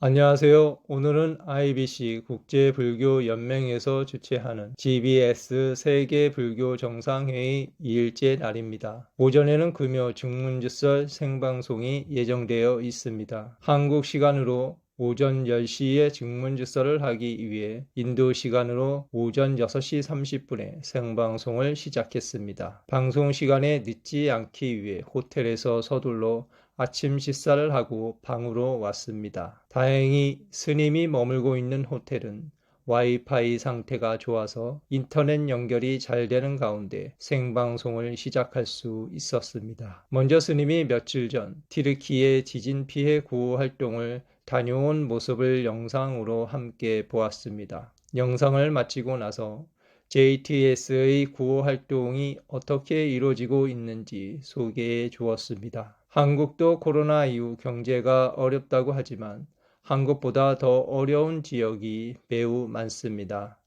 안녕하세요. 오늘은 IBC 국제불교연맹에서 주최하는 GBS 세계불교정상회의 2일째 날입니다. 오전에는 금요 증문주설 생방송이 예정되어 있습니다. 한국 시간으로 오전 10시에 증문주설을 하기 위해 인도 시간으로 오전 6시 30분에 생방송을 시작했습니다. 방송 시간에 늦지 않기 위해 호텔에서 서둘러 아침 식사를 하고 방으로 왔습니다. 다행히 스님이 머물고 있는 호텔은 와이파이 상태가 좋아서 인터넷 연결이 잘 되는 가운데 생방송을 시작할 수 있었습니다. 먼저 스님이 며칠 전 티르키예 지진 피해 구호 활동을 다녀온 모습을 영상으로 함께 보았습니다. 영상을 마치고 나서 JTS의 구호 활동이 어떻게 이루어지고 있는지 소개해 주었습니다. 한국도 코로나 이후 경제가 어렵다고 하지만 한국보다 더 어려운 지역이 매우 많습니다.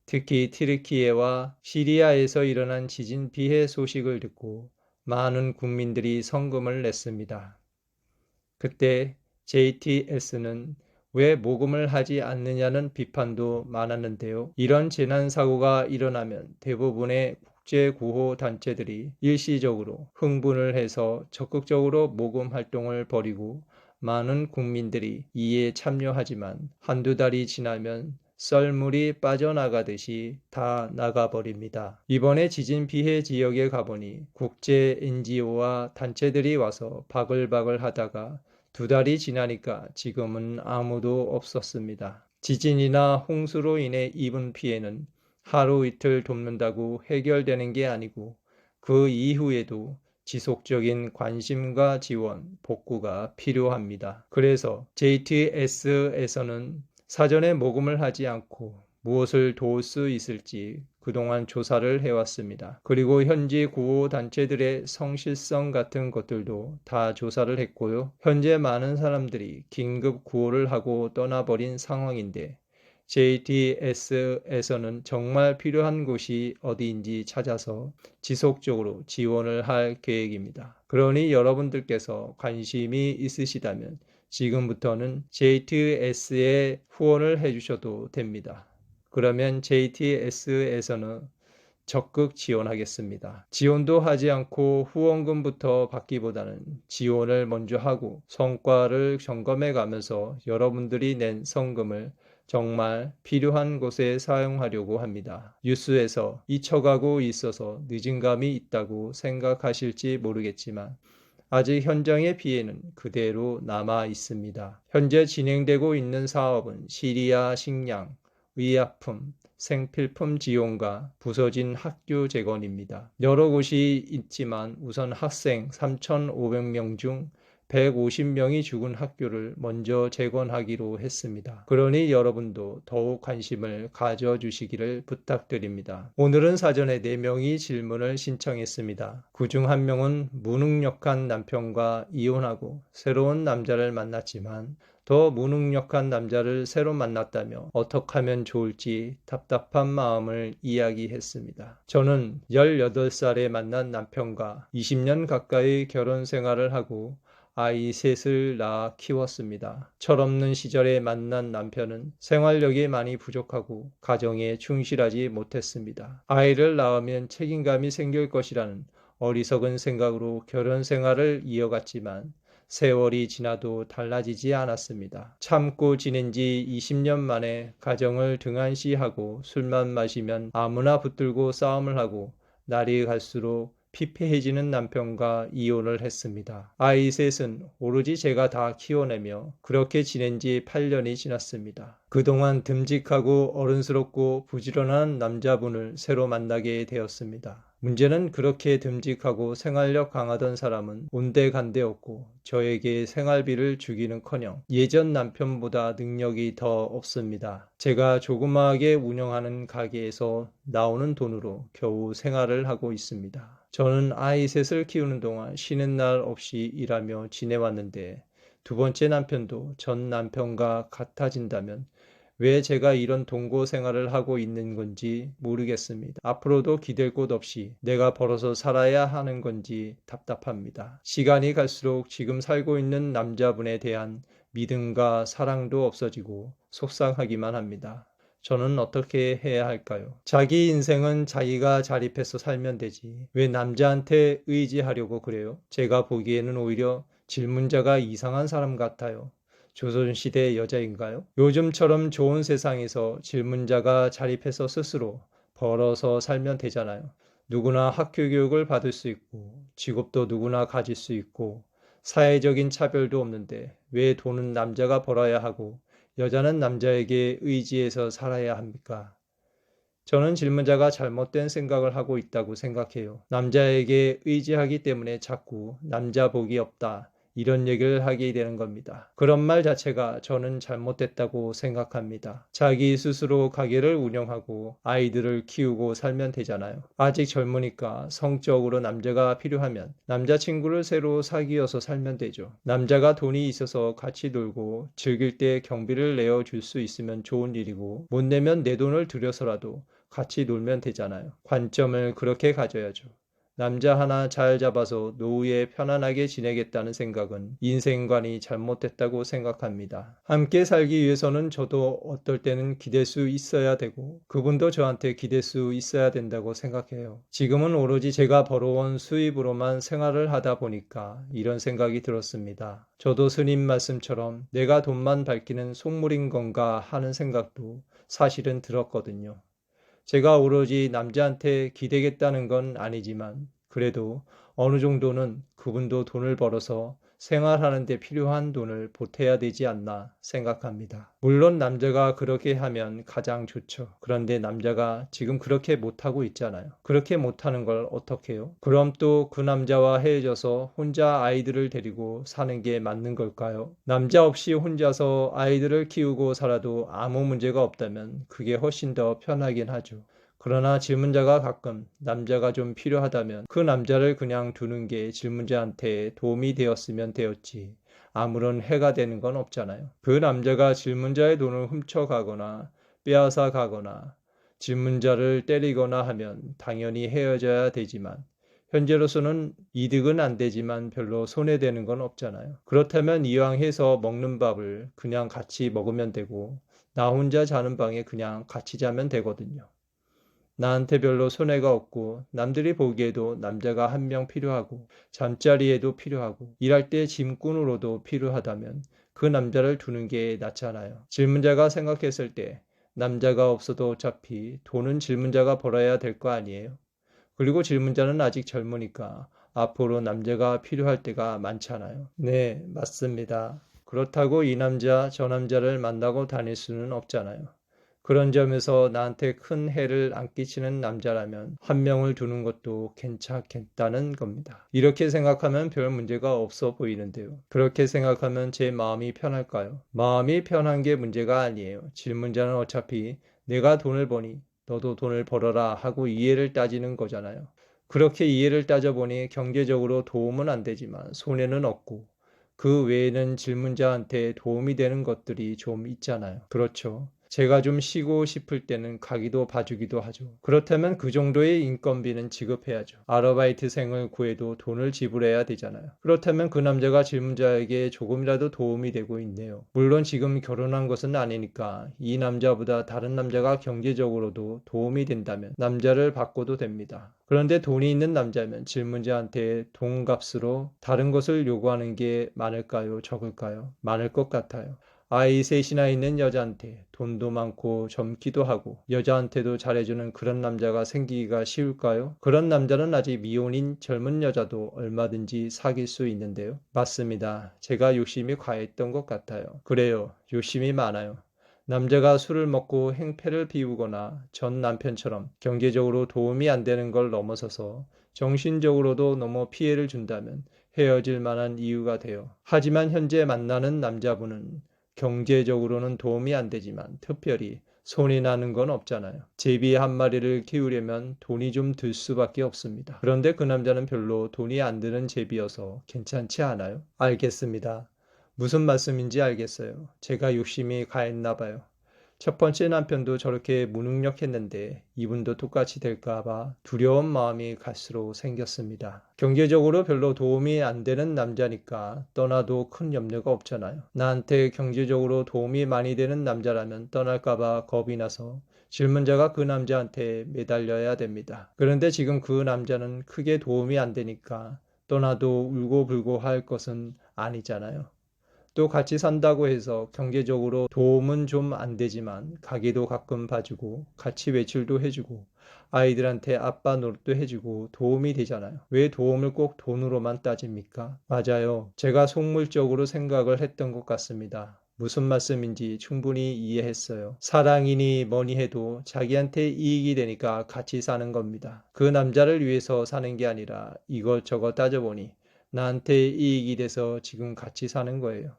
특히 티르키예와 시리아에서 일어난 지진 피해 소식을 듣고 많은 국민들이 성금을 냈습니다. 그때 JTS는 왜 모금을 하지 않느냐는 비판도 많았는데요. 이런 재난사고가 일어나면 대부분의 국제구호 단체들이 일시적으로 흥분을 해서 적극적으로 모금 활동을 벌이고 많은 국민들이 이에 참여하지만 한두 달이 지나면 썰물이 빠져나가듯이 다 나가버립니다. 이번에 지진 피해 지역에 가보니 국제 NGO와 단체들이 와서 바글바글 하다가 두 달이 지나니까 지금은 아무도 없었습니다. 지진이나 홍수로 인해 입은 피해는 하루 이틀 돕는다고 해결되는 게 아니고 그 이후에도 지속적인 관심과 지원, 복구가 필요합니다. 그래서 JTS에서는 사전에 모금을 하지 않고 무엇을 도울 수 있을지 그동안 조사를 해왔습니다. 그리고 현지 구호단체들의 성실성 같은 것들도 다 조사를 했고요. 현재 많은 사람들이 긴급 구호를 하고 떠나버린 상황인데 JTS에서는 정말 필요한 곳이 어디인지 찾아서 지속적으로 지원을 할 계획입니다. 그러니 여러분들께서 관심이 있으시다면 지금부터는 JTS에 후원을 해주셔도 됩니다. 그러면 JTS에서는 적극 지원하겠습니다. 지원도 하지 않고 후원금부터 받기보다는 지원을 먼저 하고 성과를 점검해 가면서 여러분들이 낸 성금을 정말 필요한 곳에 사용하려고 합니다. 뉴스에서 잊혀가고 있어서 늦은 감이 있다고 생각하실지 모르겠지만 아직 현장의 피해는 그대로 남아 있습니다. 현재 진행되고 있는 사업은 시리아 식량, 의약품, 생필품 지원과 부서진 학교 재건입니다. 여러 곳이 있지만 우선 학생 3,500명 중 150명이 죽은 학교를 먼저 재건하기로 했습니다. 그러니 여러분도 더욱 관심을 가져주시기를 부탁드립니다. 오늘은 사전에 4명이 질문을 신청했습니다. 그중 1명은 무능력한 남편과 이혼하고 새로운 남자를 만났지만 더 무능력한 남자를 새로 만났다며 어떻게 하면 좋을지 답답한 마음을 이야기했습니다. 저는 18살에 만난 남편과 20년 가까이 결혼 생활을 하고 아이 셋을 낳아 키웠습니다. 철없는 시절에 만난 남편은 생활력이 많이 부족하고 가정에 충실하지 못했습니다. 아이를 낳으면 책임감이 생길 것이라는 어리석은 생각으로 결혼 생활을 이어갔지만 세월이 지나도 달라지지 않았습니다. 참고 지낸 지 20년 만에 가정을 등한시하고 술만 마시면 아무나 붙들고 싸움을 하고 날이 갈수록 피폐해지는 남편과 이혼을 했습니다. 아이 셋은 오로지 제가 다 키워내며 그렇게 지낸 지 8년이 지났습니다. 그동안 듬직하고 어른스럽고 부지런한 남자분을 새로 만나게 되었습니다. 문제는 그렇게 듬직하고 생활력 강하던 사람은 온데간데 없고 저에게 생활비를 주기는커녕 예전 남편보다 능력이 더 없습니다. 제가 조그마하게 운영하는 가게에서 나오는 돈으로 겨우 생활을 하고 있습니다. 저는 아이 셋을 키우는 동안 쉬는 날 없이 일하며 지내왔는데 두 번째 남편도 전 남편과 같아진다면 왜 제가 이런 동거 생활을 하고 있는 건지 모르겠습니다. 앞으로도 기댈 곳 없이 내가 벌어서 살아야 하는 건지 답답합니다. 시간이 갈수록 지금 살고 있는 남자분에 대한 믿음과 사랑도 없어지고 속상하기만 합니다. 저는 어떻게 해야 할까요? 자기 인생은 자기가 자립해서 살면 되지. 왜 남자한테 의지하려고 그래요? 제가 보기에는 오히려 질문자가 이상한 사람 같아요. 조선시대 여자인가요? 요즘처럼 좋은 세상에서 질문자가 자립해서 스스로 벌어서 살면 되잖아요. 누구나 학교 교육을 받을 수 있고 직업도 누구나 가질 수 있고 사회적인 차별도 없는데 왜 돈은 남자가 벌어야 하고 여자는 남자에게 의지해서 살아야 합니까? 저는 질문자가 잘못된 생각을 하고 있다고 생각해요. 남자에게 의지하기 때문에 자꾸 남자 복이 없다. 이런 얘기를 하게 되는 겁니다. 그런 말 자체가 저는 잘못됐다고 생각합니다. 자기 스스로 가게를 운영하고 아이들을 키우고 살면 되잖아요. 아직 젊으니까 성적으로 남자가 필요하면 남자친구를 새로 사귀어서 살면 되죠. 남자가 돈이 있어서 같이 놀고 즐길 때 경비를 내어줄 수 있으면 좋은 일이고 못 내면 내 돈을 들여서라도 같이 놀면 되잖아요. 관점을 그렇게 가져야죠. 남자 하나 잘 잡아서 노후에 편안하게 지내겠다는 생각은 인생관이 잘못됐다고 생각합니다. 함께 살기 위해서는 저도 어떨 때는 기댈 수 있어야 되고 그분도 저한테 기댈 수 있어야 된다고 생각해요. 지금은 오로지 제가 벌어온 수입으로만 생활을 하다 보니까 이런 생각이 들었습니다. 저도 스님 말씀처럼 내가 돈만 밝히는 속물인 건가 하는 생각도 사실은 들었거든요. 제가 오로지 남자한테 기대겠다는 건 아니지만 그래도 어느 정도는 그분도 돈을 벌어서 생활하는 데 필요한 돈을 보태야 되지 않나 생각합니다. 물론 남자가 그렇게 하면 가장 좋죠. 그런데 남자가 지금 그렇게 못하고 있잖아요. 그렇게 못하는 걸 어떻게 해요? 그럼 또 그 남자와 헤어져서 혼자 아이들을 데리고 사는 게 맞는 걸까요? 남자 없이 혼자서 아이들을 키우고 살아도 아무 문제가 없다면 그게 훨씬 더 편하긴 하죠. 그러나 질문자가 가끔 남자가 좀 필요하다면 그 남자를 그냥 두는 게 질문자한테 도움이 되었으면 되었지. 아무런 해가 되는 건 없잖아요. 그 남자가 질문자의 돈을 훔쳐가거나 빼앗아 가거나 질문자를 때리거나 하면 당연히 헤어져야 되지만 현재로서는 이득은 안 되지만 별로 손해되는 건 없잖아요. 그렇다면 이왕 해서 먹는 밥을 그냥 같이 먹으면 되고 나 혼자 자는 방에 그냥 같이 자면 되거든요. 나한테 별로 손해가 없고 남들이 보기에도 남자가 한 명 필요하고 잠자리에도 필요하고 일할 때 짐꾼으로도 필요하다면 그 남자를 두는 게 낫잖아요. 질문자가 생각했을 때 남자가 없어도 어차피 돈은 질문자가 벌어야 될 거 아니에요. 그리고 질문자는 아직 젊으니까 앞으로 남자가 필요할 때가 많잖아요. 네, 맞습니다. 그렇다고 이 남자, 저 남자를 만나고 다닐 수는 없잖아요. 그런 점에서 나한테 큰 해를 안 끼치는 남자라면 한 명을 두는 것도 괜찮겠다는 겁니다. 이렇게 생각하면 별 문제가 없어 보이는데요. 그렇게 생각하면 제 마음이 편할까요? 마음이 편한 게 문제가 아니에요. 질문자는 어차피 내가 돈을 버니 너도 돈을 벌어라 하고 이해를 따지는 거잖아요. 그렇게 이해를 따져보니 경제적으로 도움은 안 되지만 손해는 없고 그 외에는 질문자한테 도움이 되는 것들이 좀 있잖아요. 그렇죠. 제가 좀 쉬고 싶을 때는 가기도 봐주기도 하죠. 그렇다면 그 정도의 인건비는 지급해야죠. 아르바이트생을 구해도 돈을 지불해야 되잖아요. 그렇다면 그 남자가 질문자에게 조금이라도 도움이 되고 있네요. 물론 지금 결혼한 것은 아니니까 이 남자보다 다른 남자가 경제적으로도 도움이 된다면 남자를 바꿔도 됩니다. 그런데 돈이 있는 남자면 질문자한테 돈값으로 다른 것을 요구하는 게 많을까요? 적을까요? 많을 것 같아요. 아이 셋이나 있는 여자한테 돈도 많고 젊기도 하고 여자한테도 잘해주는 그런 남자가 생기기가 쉬울까요? 그런 남자는 아직 미혼인 젊은 여자도 얼마든지 사귈 수 있는데요. 맞습니다. 제가 욕심이 과했던 것 같아요. 그래요. 욕심이 많아요. 남자가 술을 먹고 행패를 피우거나 전 남편처럼 경제적으로 도움이 안 되는 걸 넘어서서 정신적으로도 너무 피해를 준다면 헤어질 만한 이유가 돼요. 하지만 현재 만나는 남자분은 경제적으로는 도움이 안 되지만 특별히 손이 나는 건 없잖아요. 제비 한 마리를 키우려면 돈이 좀 들 수밖에 없습니다. 그런데 그 남자는 별로 돈이 안 드는 제비여서 괜찮지 않아요? 알겠습니다. 무슨 말씀인지 알겠어요. 제가 욕심이 가했나 봐요. 첫 번째 남편도 저렇게 무능력했는데 이분도 똑같이 될까봐 두려운 마음이 갈수록 생겼습니다. 경제적으로 별로 도움이 안 되는 남자니까 떠나도 큰 염려가 없잖아요. 나한테 경제적으로 도움이 많이 되는 남자라면 떠날까봐 겁이 나서 질문자가 그 남자한테 매달려야 됩니다. 그런데 지금 그 남자는 크게 도움이 안 되니까 떠나도 울고불고 할 것은 아니잖아요. 또 같이 산다고 해서 경제적으로 도움은 좀 안 되지만 가게도 가끔 봐주고 같이 외출도 해주고 아이들한테 아빠 노릇도 해주고 도움이 되잖아요. 왜 도움을 꼭 돈으로만 따집니까? 맞아요. 제가 속물적으로 생각을 했던 것 같습니다. 무슨 말씀인지 충분히 이해했어요. 사랑이니 뭐니 해도 자기한테 이익이 되니까 같이 사는 겁니다. 그 남자를 위해서 사는 게 아니라 이것저것 따져보니 나한테 이익이 돼서 지금 같이 사는 거예요.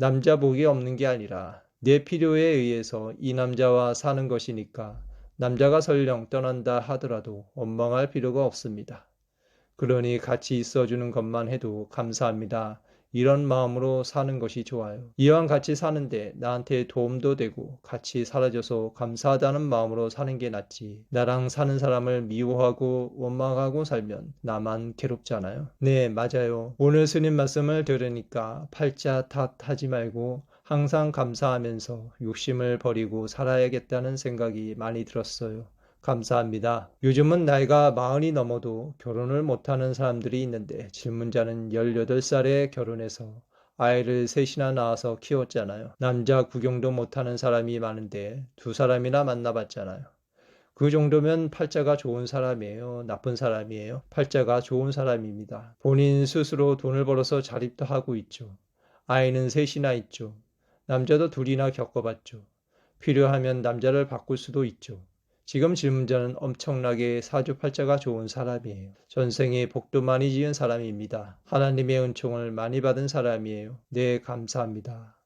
남자 복이 없는 게 아니라 내 필요에 의해서 이 남자와 사는 것이니까 남자가 설령 떠난다 하더라도 원망할 필요가 없습니다. 그러니 같이 있어주는 것만 해도 감사합니다. 이런 마음으로 사는 것이 좋아요. 이왕 같이 사는데 나한테 도움도 되고 같이 살아줘서 감사하다는 마음으로 사는 게 낫지. 나랑 사는 사람을 미워하고 원망하고 살면 나만 괴롭잖아요. 네, 맞아요. 오늘 스님 말씀을 들으니까 팔자 탓하지 말고 항상 감사하면서 욕심을 버리고 살아야겠다는 생각이 많이 들었어요. 감사합니다. 요즘은 나이가 40이 넘어도 결혼을 못하는 사람들이 있는데 질문자는 18살에 결혼해서 아이를 셋이나 낳아서 키웠잖아요. 남자 구경도 못하는 사람이 많은데 두 사람이나 만나봤잖아요. 그 정도면 팔자가 좋은 사람이에요? 나쁜 사람이에요? 팔자가 좋은 사람입니다. 본인 스스로 돈을 벌어서 자립도 하고 있죠. 아이는 셋이나 있죠. 남자도 둘이나 겪어봤죠. 필요하면 남자를 바꿀 수도 있죠. 지금 질문자는 엄청나게 사주팔자가 좋은 사람이에요. 전생에 복도 많이 지은 사람입니다. 하나님의 은총을 많이 받은 사람이에요. 네, 감사합니다.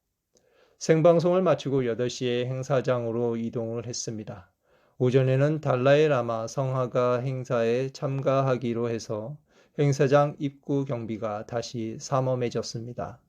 생방송을 마치고 8시에 행사장으로 이동을 했습니다. 오전에는 달라이 라마 성하가 행사에 참가하기로 해서 행사장 입구 경비가 다시 삼엄해졌습니다.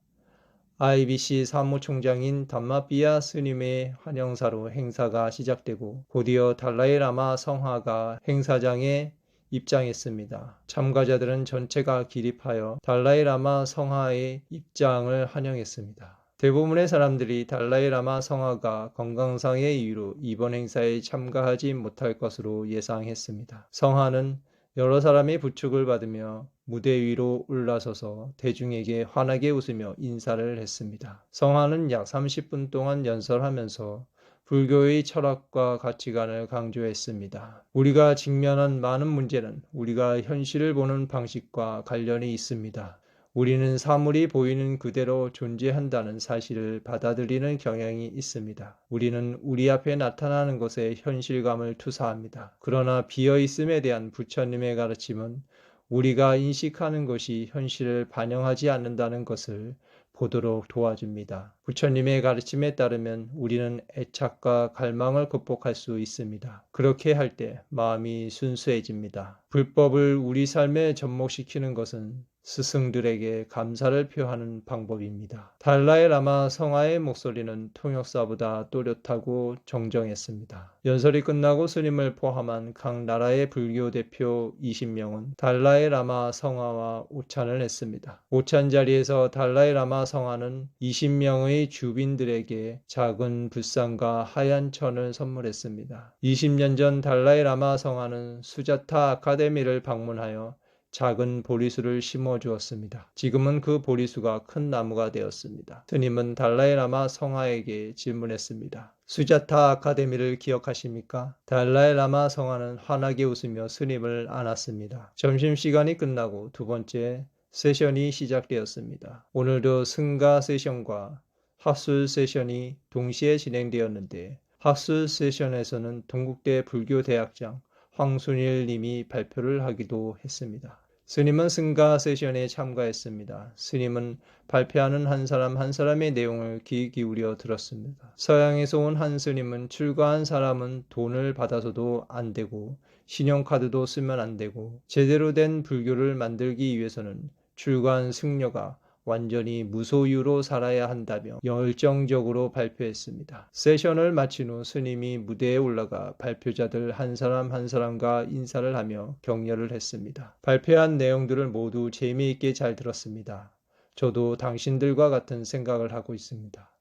IBC 사무총장인 담마비아 스님의 환영사로 행사가 시작되고 곧이어 달라이라마 성하가 행사장에 입장했습니다. 참가자들은 전체가 기립하여 달라이라마 성하의 입장을 환영했습니다. 대부분의 사람들이 달라이라마 성하가 건강상의 이유로 이번 행사에 참가하지 못할 것으로 예상했습니다. 성하는 여러 사람의 부축을 받으며 무대 위로 올라서서 대중에게 환하게 웃으며 인사를 했습니다. 성하는 약 30분 동안 연설하면서 불교의 철학과 가치관을 강조했습니다. 우리가 직면한 많은 문제는 우리가 현실을 보는 방식과 관련이 있습니다. 우리는 사물이 보이는 그대로 존재한다는 사실을 받아들이는 경향이 있습니다. 우리는 우리 앞에 나타나는 것에 현실감을 투사합니다. 그러나 비어있음에 대한 부처님의 가르침은 우리가 인식하는 것이 현실을 반영하지 않는다는 것을 보도록 도와줍니다. 부처님의 가르침에 따르면 우리는 애착과 갈망을 극복할 수 있습니다. 그렇게 할 때 마음이 순수해집니다. 불법을 우리 삶에 접목시키는 것은 스승들에게 감사를 표하는 방법입니다. 달라이 라마 성하의 목소리는 통역사보다 또렷하고 정정했습니다. 연설이 끝나고 스님을 포함한 각 나라의 불교 대표 20명은 달라이 라마 성하와 오찬을 했습니다. 오찬 자리에서 달라이 라마 성하는 20명의 주빈들에게 작은 불상과 하얀 천을 선물했습니다. 20년 전 달라이 라마 성하는 수자타 아카데미를 방문하여 작은 보리수를 심어 주었습니다. 지금은 그 보리수가 큰 나무가 되었습니다. 스님은 달라이라마 성하에게 질문했습니다. 수자타 아카데미를 기억하십니까? 달라이라마 성하는 환하게 웃으며 스님을 안았습니다. 점심시간이 끝나고 두 번째 세션이 시작되었습니다. 오늘도 승가 세션과 학술 세션이 동시에 진행되었는데 학술 세션에서는 동국대 불교대학장 황순일 님이 발표를 하기도 했습니다. 스님은 승가 세션에 참가했습니다. 스님은 발표하는 한 사람 한 사람의 내용을 귀 기울여 들었습니다. 서양에서 온 한 스님은 출가한 사람은 돈을 받아서도 안 되고 신용카드도 쓰면 안 되고 제대로 된 불교를 만들기 위해서는 출가한 승려가 완전히 무소유로 살아야 한다며 열정적으로 발표했습니다. 세션을 마친 후 스님이 무대에 올라가 발표자들 한 사람 한 사람과 인사를 하며 격려를 했습니다. 발표한 내용들을 모두 재미있게 잘 들었습니다. 저도 당신들과 같은 생각을 하고 있습니다.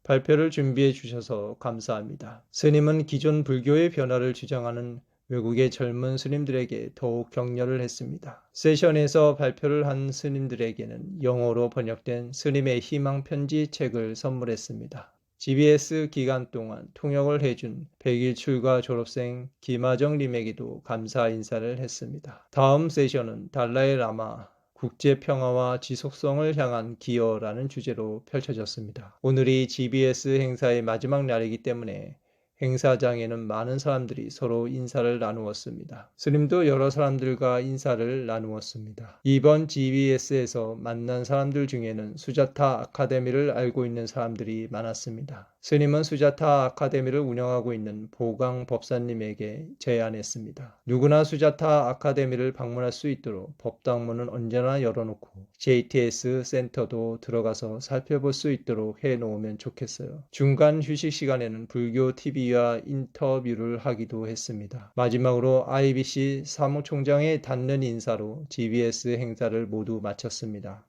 발표를 준비해 주셔서 감사합니다. 스님은 기존 불교의 변화를 주장하는 외국의 젊은 스님들에게 더욱 격려를 했습니다. 세션에서 발표를 한 스님들에게는 영어로 번역된 스님의 희망 편지 책을 선물했습니다. GBS 기간 동안 통역을 해준 100일 출가 졸업생 김하정님에게도 감사 인사를 했습니다. 다음 세션은 달라이 라마 국제평화와 지속성을 향한 기여라는 주제로 펼쳐졌습니다. 오늘이 GBS 행사의 마지막 날이기 때문에 행사장에는 많은 사람들이 서로 인사를 나누었습니다. 스님도 여러 사람들과 인사를 나누었습니다. 이번 GBS에서 만난 사람들 중에는 수자타 아카데미를 알고 있는 사람들이 많았습니다. 스님은 수자타 아카데미를 운영하고 있는 보강 법사님에게 제안했습니다. 누구나 수자타 아카데미를 방문할 수 있도록 법당문은 언제나 열어놓고 JTS 센터도 들어가서 살펴볼 수 있도록 해놓으면 좋겠어요. 중간 휴식 시간에는 불교 TV와 인터뷰를 하기도 했습니다. 마지막으로 IBC 사무총장의 닿는 인사로 GBS 행사를 모두 마쳤습니다.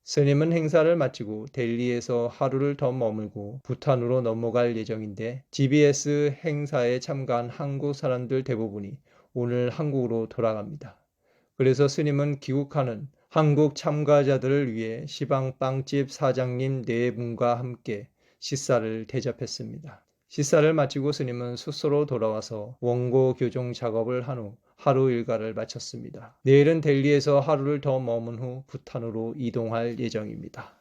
스님은 행사를 마치고 델리에서 하루를 더 머물고 부탄으로 넘어갈 예정인데 GBS 행사에 참가한 한국 사람들 대부분이 오늘 한국으로 돌아갑니다. 그래서 스님은 귀국하는 한국 참가자들을 위해 시방 빵집 사장님 4분과 함께 식사를 대접했습니다. 식사를 마치고 스님은 숙소로 돌아와서 원고 교정 작업을 한 후 하루 일과를 마쳤습니다. 내일은 델리에서 하루를 더 머문 후 부탄으로 이동할 예정입니다.